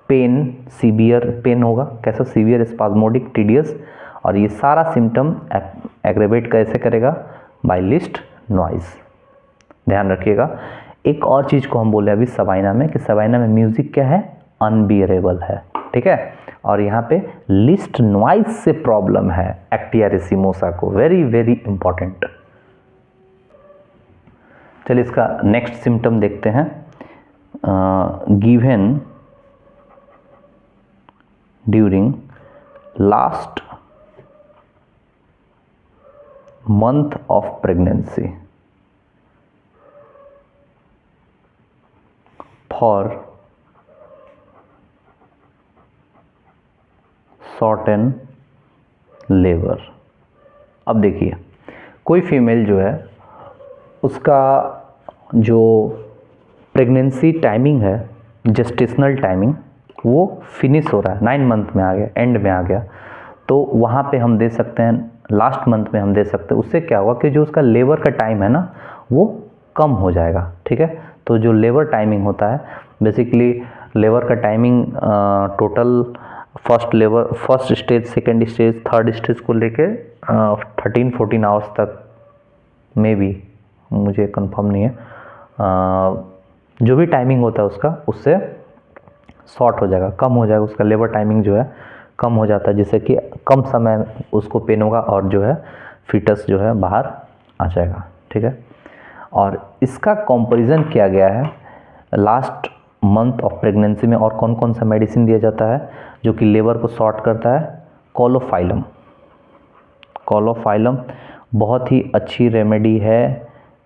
पेन, सीवियर पेन होगा, कैसा, सीवियर स्पाज्मोडिक, टीडियस। और ये सारा सिम्टम एग्रेवेट कैसे करेगा, बाय लिस्ट नॉइज। ध्यान रखिएगा। एक और चीज़ को हम बोले अभी सबाइना में, कि सबाइना में म्यूजिक क्या है, अनबियरेबल है, ठीक है। और यहाँ पे लिस्ट नॉइज से प्रॉब्लम है एक्टिया रेसिमोसा को, वेरी वेरी इंपॉर्टेंट। चलिए इसका नेक्स्ट सिम्टम देखते हैं। Given during last month of pregnancy for shorten labor। अब देखिए, कोई फीमेल जो है उसका जो प्रेगनेंसी टाइमिंग है, जेस्टेशनल टाइमिंग, वो फिनिश हो रहा है, 9 मंथ में आ गया, एंड में आ गया। तो वहाँ पे हम दे सकते हैं, लास्ट मंथ में हम दे सकते हैं। उससे क्या होगा कि जो उसका लेबर का टाइम है ना, वो कम हो जाएगा, ठीक है। तो जो लेबर टाइमिंग होता है, बेसिकली लेबर का timing total first stage, second stage, third stage को लेके 13-14 आवर्स तक, मे बी, मुझे कंफर्म नहीं है, जो भी टाइमिंग होता है उसका, उससे शॉर्ट हो जाएगा, कम हो जाएगा, उसका लेबर टाइमिंग जो है कम हो जाता है, जिससे कि कम समय उसको पेन होगा और जो है फीटस जो है बाहर आ जाएगा, ठीक है। और इसका कंपैरिजन किया गया है लास्ट मंथ ऑफ प्रेगनेंसी में। और कौन कौन सा मेडिसिन दिया जाता है जो कि लेबर को शॉर्ट करता है, कोलोफाइलम। कोलोफाइलम बहुत ही अच्छी रेमेडी है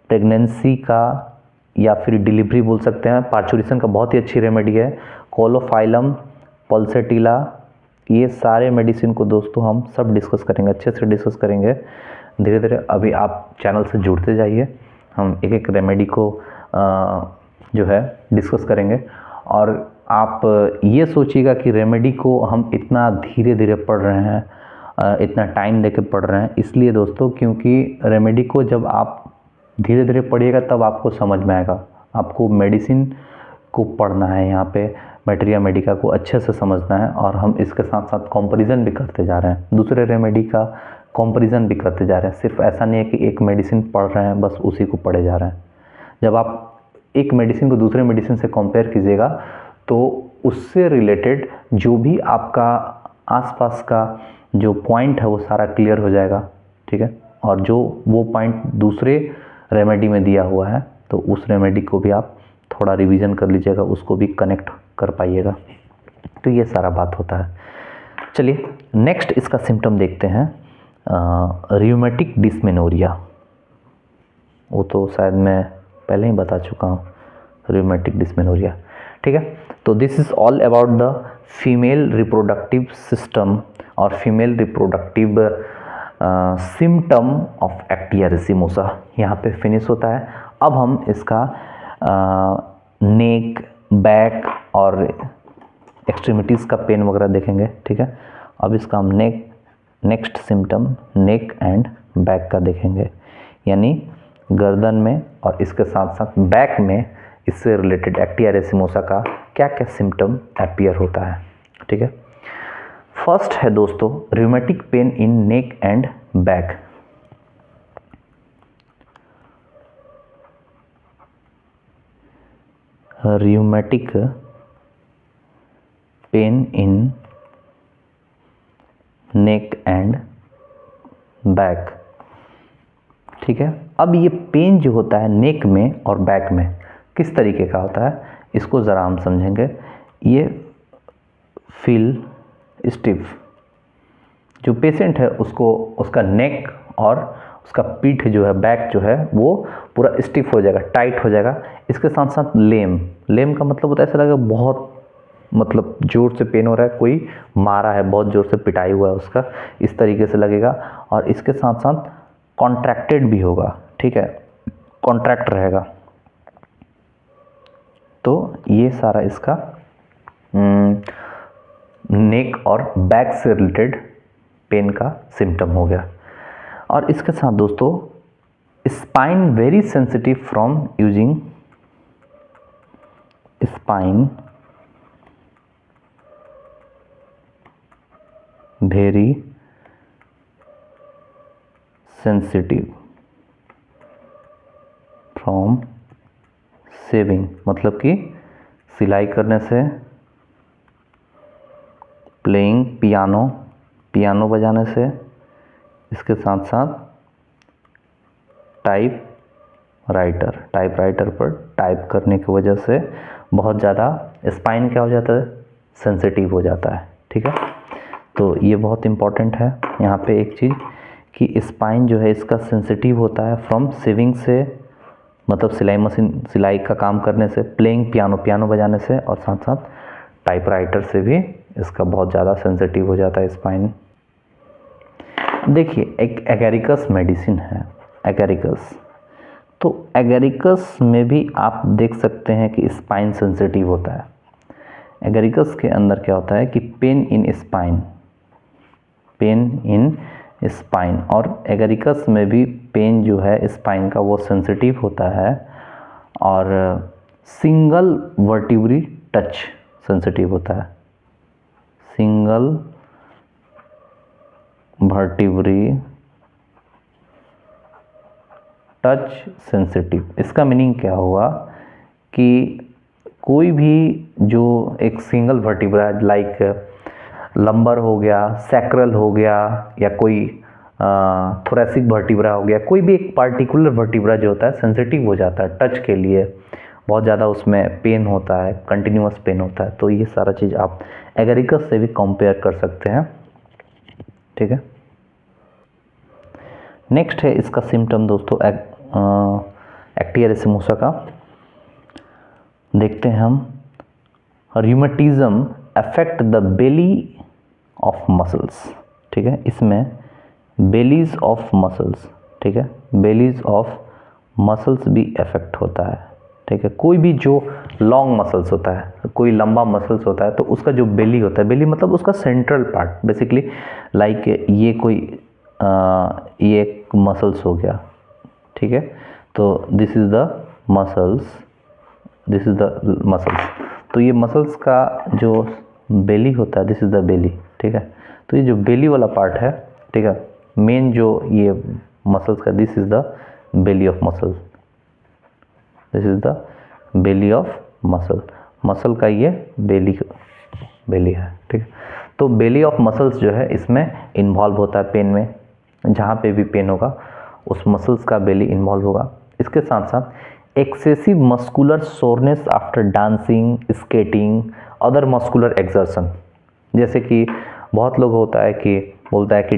प्रेगनेंसी का, या फिर डिलीवरी बोल सकते हैं, पार्चुरेशन का बहुत ही अच्छी रेमेडी है कोलोफाइलम, पल्सेटिला। ये सारे मेडिसिन को दोस्तों हम सब डिस्कस करेंगे, अच्छे से डिस्कस करेंगे धीरे धीरे। अभी आप चैनल से जुड़ते जाइए, हम एक एक रेमेडी को जो है डिस्कस करेंगे। और आप ये सोचिएगा कि रेमेडी को हम इतना धीरे धीरे पढ़ रहे हैं, इतना टाइम लेके पढ़ रहे हैं, इसलिए दोस्तों क्योंकि रेमेडी को जब आप धीरे धीरे पढ़िएगा तब आपको समझ में आएगा। आपको मेडिसिन को पढ़ना है, यहाँ पे मैटेरिया मेडिका को अच्छे से समझना है। और हम इसके साथ साथ कंपैरिजन भी करते जा रहे हैं, दूसरे रेमेडी का कंपैरिजन भी करते जा रहे हैं। सिर्फ ऐसा नहीं है कि एक मेडिसिन पढ़ रहे हैं बस उसी को पढ़े जा रहे हैं। जब आप एक मेडिसिन को दूसरे मेडिसिन से कंपेयर कीजिएगा तो उससे रिलेटेड जो भी आपका आसपास का जो पॉइंट है वो सारा क्लियर हो जाएगा, ठीक है। और जो वो पॉइंट दूसरे रेमेडी में दिया हुआ है तो उस रेमेडी को भी आप थोड़ा रिवीजन कर लीजिएगा, उसको भी कनेक्ट कर पाइएगा। तो ये सारा बात होता है। चलिए नेक्स्ट इसका सिम्टम देखते हैं, रियूमेटिक डिस्मेनोरिया। वो तो शायद मैं पहले ही बता चुका हूँ, रियूमेटिक डिस्मेनोरिया, ठीक है। तो this is all about the female reproductive system और female reproductive symptom of Actaea racemosa यहाँ पे फिनिश होता है। अब हम इसका नेक, बैक और एक्सट्रीमिटीज़ का पेन वगैरह देखेंगे, ठीक है। अब इसका हम next symptom neck and back का देखेंगे, यानी गर्दन में और इसके साथ साथ बैक में इससे रिलेटेड एक्टिया रेसिमोसा का क्या क्या सिम्टम अपीयर होता है, ठीक है। फर्स्ट है दोस्तों rheumatic pain in neck and back. Rheumatic pain in neck and back. ठीक है, अब ये पेन जो होता है नेक में और बैक में किस तरीके का होता है, इसको ज़रा हम समझेंगे। ये फील स्टिफ, जो पेशेंट है उसको उसका नेक और उसका पीठ जो है, बैक जो है, वो पूरा स्टिफ हो जाएगा, टाइट हो जाएगा। इसके साथ साथ लेम का मतलब होता है ऐसा लगेगा बहुत मतलब जोर से पेन हो रहा है, कोई मारा है, बहुत जोर से पिटाई हुआ है उसका, इस तरीके से लगेगा। और इसके साथ साथ कॉन्ट्रैक्टेड भी होगा। ठीक है, कॉन्ट्रैक्ट रहेगा। तो ये सारा इसका नेक और बैक से रिलेटेड पेन का सिम्टम हो गया। और इसके साथ दोस्तों, spine very sensitive from using, spine very sensitive from saving, मतलब कि सिलाई करने से, प्लेइंग पियानो बजाने से, इसके साथ साथ टाइपराइटर पर टाइप करने की वजह से बहुत ज़्यादा स्पाइन क्या हो जाता है, सेंसिटिव हो जाता है। ठीक है, तो ये बहुत इम्पॉर्टेंट है यहाँ पे एक चीज़ कि स्पाइन जो है इसका सेंसिटिव होता है फ्रॉम सेविंग से, मतलब सिलाई का काम करने से, प्लेइंग पियानो बजाने से, और साथ साथ टाइपराइटर से भी इसका बहुत ज़्यादा सेंसिटिव हो जाता है स्पाइन। देखिए, एक एगेरिकस मेडिसिन है, एगेरिकस। तो एगेरिकस में भी आप देख सकते हैं कि स्पाइन सेंसिटिव होता है। एगेरिकस के अंदर क्या होता है कि पेन इन स्पाइन, और एगेरिकस में भी पेन जो है स्पाइन का वो सेंसिटिव होता है, और सिंगल वर्टिब्री टच सेंसिटिव होता है, सिंगल वर्टिब्री टच सेंसिटिव। इसका मीनिंग क्या हुआ कि कोई भी जो एक सिंगल वर्टिब्रा लाइक लंबर हो गया, सैक्रल हो गया, या कोई थोरेसिक वर्टिब्रा हो गया, कोई भी एक पार्टिकुलर वर्टिब्रा जो होता है सेंसिटिव हो जाता है टच के लिए, बहुत ज़्यादा उसमें पेन होता है, कंटिन्यूअस पेन होता है। तो ये सारा चीज़ आप एगेरिकस से भी कंपेयर कर सकते हैं। ठीक है, नेक्स्ट है इसका सिम्टम दोस्तों एक्टिया रेसिमोसा का। देखते हैं हम, rheumatism affect the belly of muscles. ठीक है, इसमें बेलीज ऑफ मसल्स, ठीक है, बेलीज ऑफ मसल्स भी अफेक्ट होता है। ठीक है, कोई भी जो लॉन्ग मसल्स होता है, कोई लंबा मसल्स होता है, तो उसका जो बेली होता है, बेली मतलब उसका सेंट्रल पार्ट बेसिकली, लाइक ये कोई ये एक मसल्स हो गया। ठीक है, तो दिस इज द मसल्स, तो ये मसल्स का जो बेली होता है, दिस इज द बेली। ठीक है, तो ये जो बेली वाला पार्ट है, ठीक है, मेन जो ये मसल्स का, this is the belly of muscle, this is the belly of muscle का ये बेली है। ठीक है, तो बेली ऑफ मसल्स जो है इसमें इन्वॉल्व होता है पेन में, जहाँ पे भी पेन होगा उस मसल्स का बेली इन्वॉल्व होगा। इसके साथ साथ excessive muscular soreness after dancing, skating, other muscular exertion. जैसे कि बहुत लोग होता है कि बोलता है कि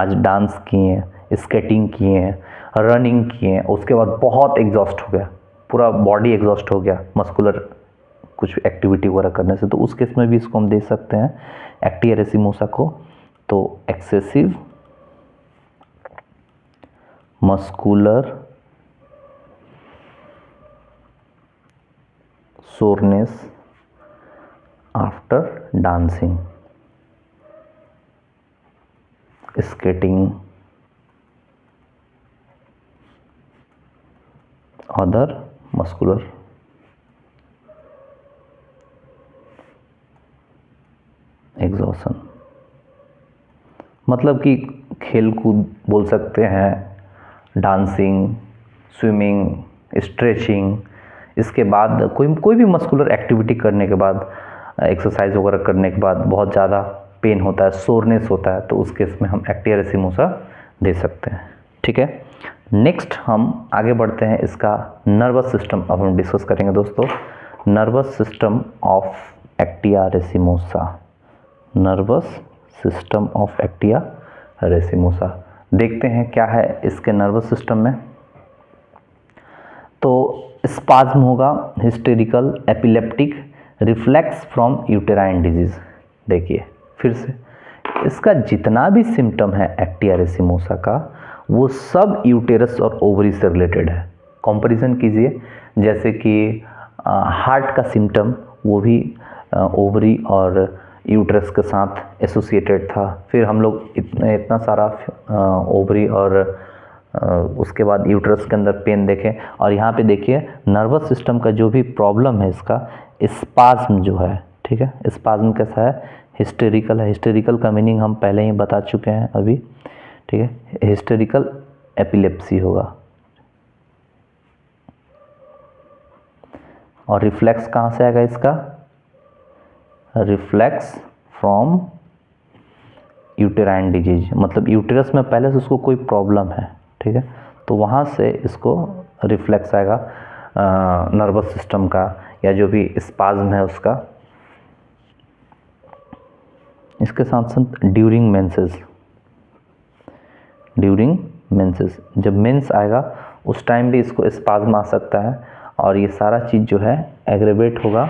आज डांस किए, स्केटिंग किए, रनिंग किए, उसके बाद बहुत एग्जॉस्ट हो गया, पूरा बॉडी एग्जॉस्ट हो गया मस्कुलर कुछ एक्टिविटी वगैरह करने से, तो उस केस में भी इसको हम दे सकते हैं एक्टिया रेसिमोसा को। तो excessive muscular soreness after dancing, skating, other muscular exhaustion, मतलब कि खेल कूद बोल सकते हैं, डांसिंग, स्विमिंग, स्ट्रेचिंग, इसके बाद कोई भी मस्कुलर एक्टिविटी करने के बाद, एक्सरसाइज वगैरह करने के बाद बहुत ज़्यादा पेन होता है, सोरनेस होता है, तो उस केस में हम एक्टिया रेसिमोसा दे सकते हैं। ठीक है, नेक्स्ट हम आगे बढ़ते हैं, इसका नर्वस सिस्टम अब हम डिस्कस करेंगे दोस्तों। Nervous system of Actaea racemosa, nervous system of Actaea racemosa. देखते हैं क्या है इसके नर्वस सिस्टम में। तो स्पाज्म होगा, hysterical, epileptic, reflex from uterine disease. देखिए फिर से, इसका जितना भी सिम्टम है एक्टिया रेसिमोसा का, वो सब यूटेरस और ओवरी से रिलेटेड है। कंपैरिजन कीजिए, जैसे कि हार्ट का सिम्टम वो भी ओवरी और यूटेरस के साथ एसोसिएटेड था। फिर हम लोग इतना सारा ओवरी और उसके बाद यूट्रस के अंदर पेन देखें, और यहाँ पे देखिए नर्वस सिस्टम का जो भी प्रॉब्लम है इसका स्पाज्म जो है, ठीक है, स्पाज्म कैसा है, हिस्टेरिकल है। हिस्टेरिकल का मीनिंग हम पहले ही बता चुके हैं अभी, ठीक है, हिस्टेरिकल एपिलेप्सी होगा। और रिफ्लेक्स कहाँ से आएगा इसका, रिफ्लेक्स फ्रॉम यूटेराइन डिजीज, मतलब यूटेरस में पहले से उसको कोई प्रॉब्लम है, ठीक है, तो वहाँ से इसको रिफ्लेक्स आएगा नर्वस सिस्टम का, या जो भी स्पाज्म है उसका। इसके साथ साथ ड्यूरिंग मेंसेस, ड्यूरिंग मेंसेस, जब मेंस आएगा उस टाइम भी इसको स्पाज्म आ सकता है, और ये सारा चीज़ जो है एग्रेवेट होगा,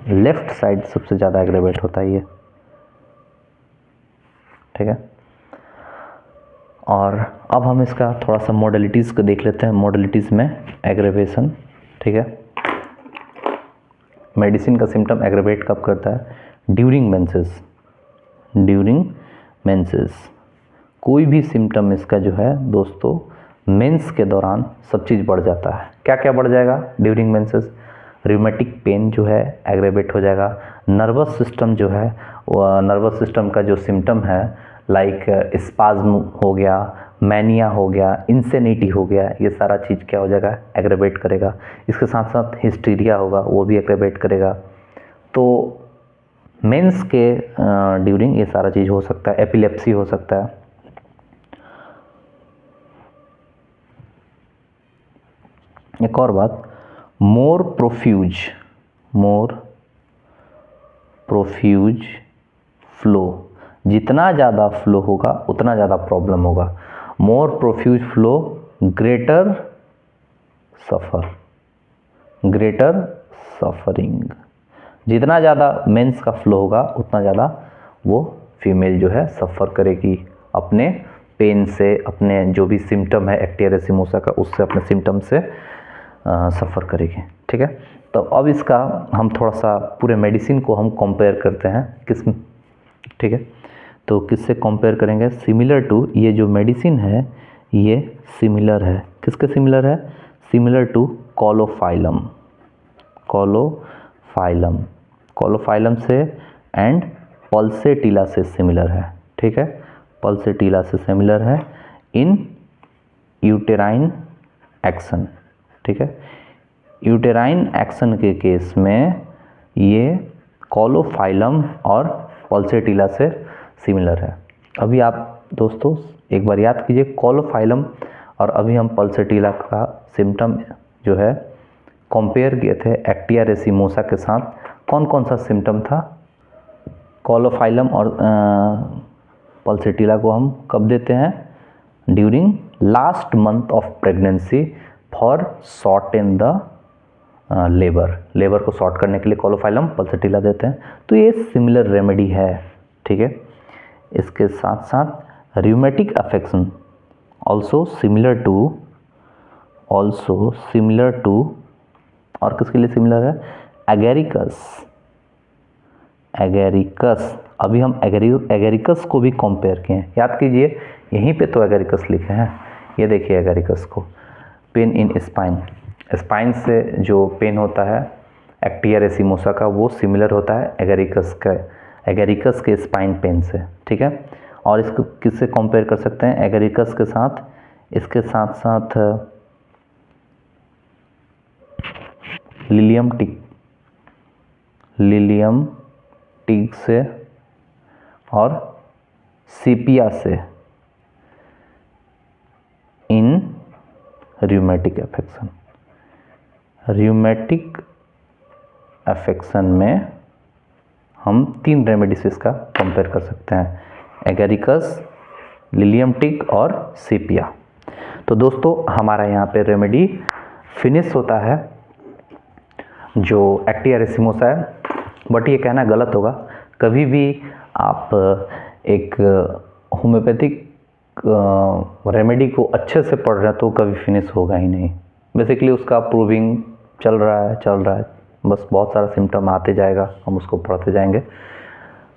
लेफ्ट साइड सबसे ज़्यादा एग्रेवेट होता है ये, ठीक है। और अब हम इसका थोड़ा सा मॉडलिटीज़ को देख लेते हैं। मॉडलिटीज़ में एग्रेवेशन, ठीक है, मेडिसिन का सिम्टम एग्रेवेट कब करता है, ड्यूरिंग मेंसेस, ड्यूरिंग मेंसेस। कोई भी सिम्टम इसका जो है दोस्तों मेंस के दौरान सब चीज़ बढ़ जाता है। क्या क्या बढ़ जाएगा ड्यूरिंग मेंसेस, रिमेटिक पेन जो है एग्रेवेट हो जाएगा, नर्वस सिस्टम जो है, नर्वस सिस्टम का जो सिम्टम है लाइक स्पाज्म हो गया, मैनिया हो गया, इंसेनिटी हो गया, ये सारा चीज़ क्या हो जाएगा, एग्रेवेट करेगा। इसके साथ साथ हिस्टीरिया होगा, वो भी एग्रेवेट करेगा। तो मेंस के ड्यूरिंग ये सारा चीज़ हो सकता है, एपिलेप्सी हो सकता है। एक और बात, मोर प्रोफ्यूज फ्लो, जितना ज़्यादा फ्लो होगा उतना ज़्यादा प्रॉब्लम होगा। मोर प्रोफ्यूज फ्लो ग्रेटर सफरिंग, जितना ज़्यादा मेंस का फ्लो होगा उतना ज़्यादा वो फीमेल जो है सफ़र करेगी अपने पेन से, अपने जो भी सिम्टम है एक्टिया रेसिमोसा का, उससे अपने सिम्टम से सफ़र करेगी, ठीक है। तो अब इसका हम थोड़ा सा पूरे मेडिसिन को हम कंपेयर करते हैं किस, ठीक है, तो किससे कंपेयर करेंगे, सिमिलर टू, ये जो मेडिसिन है ये सिमिलर है, किसके सिमिलर है, सिमिलर टू कॉलोफाइलम से एंड पल्सेटिला से सिमिलर है, ठीक है, पल्सेटिला से सिमिलर है इन यूटेराइन एक्शन, ठीक है। यूटेराइन एक्शन के केस में ये कॉलोफाइलम और पल्सेटिला से सिमिलर है। अभी आप दोस्तों एक बार याद कीजिए, कॉलोफाइलम और अभी हम पल्सेटिला का सिम्टम जो है कंपेयर किए थे एक्टिया रेसिमोसा के साथ। कौन कौन सा सिम्टम था, कॉलोफाइलम और पल्सेटिला को हम कब देते हैं, during last month of pregnancy for short in the labour को शॉर्ट करने के लिए कॉलोफाइलम पल्सेटिला देते हैं। तो ये सिमिलर रेमेडी है, ठीक है। इसके साथ साथ रियूमेटिक अफेक्शन ऑल्सो सिमिलर टू, और किसके लिए सिमिलर है, एगेरिकस। अभी हम एगेरिकस को भी कंपेयर किए हैं, याद कीजिए यहीं पे तो एगेरिकस लिखे हैं, ये देखिए एगेरिकस को, पेन इन स्पाइन से जो पेन होता है एक्टिया रेसिमोसा का वो सिमिलर होता है एगेरिकस के स्पाइन पेन से, ठीक है। और इसको किससे कंपेयर कर सकते हैं, एगेरिकस के साथ, इसके साथ साथ लिलियम टिग से और सीपिया से इन रियूमेटिक अफेक्शन। रियूमेटिक अफेक्शन में हम 3 रेमेडीज इसका कंपेयर कर सकते हैं, एगेरिकस, लिलियम टिक और सीपिया। तो दोस्तों हमारा यहाँ पे रेमेडी फिनिश होता है जो एक्टिया रेसिमोसा है। बट ये कहना गलत होगा, कभी भी आप एक होम्योपैथिक रेमेडी को अच्छे से पढ़ रहे हैं तो कभी फिनिश होगा ही नहीं। बेसिकली उसका प्रूविंग चल रहा है, बस बहुत सारा सिम्टम आते जाएगा, हम उसको पढ़ते जाएंगे।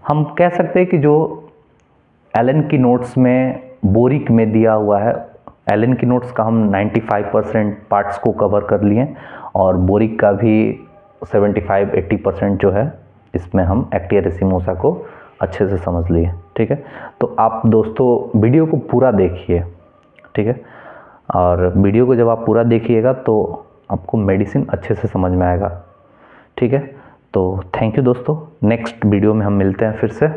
हम कह सकते हैं कि जो एलन की नोट्स में बोरिक में दिया हुआ है, एलन की नोट्स का हम 95% पार्ट्स को कवर कर लिए और बोरिक का भी 75-80% जो है इसमें हम एक्टिया रेसिमोसा को अच्छे से समझ लिए। ठीक है, तो आप दोस्तों वीडियो को पूरा देखिए। ठीक है, और वीडियो को जब आप पूरा देखिएगा तो आपको मेडिसिन अच्छे से समझ में आएगा। ठीक है, तो थैंक यू दोस्तों, नेक्स्ट वीडियो में हम मिलते हैं फिर से।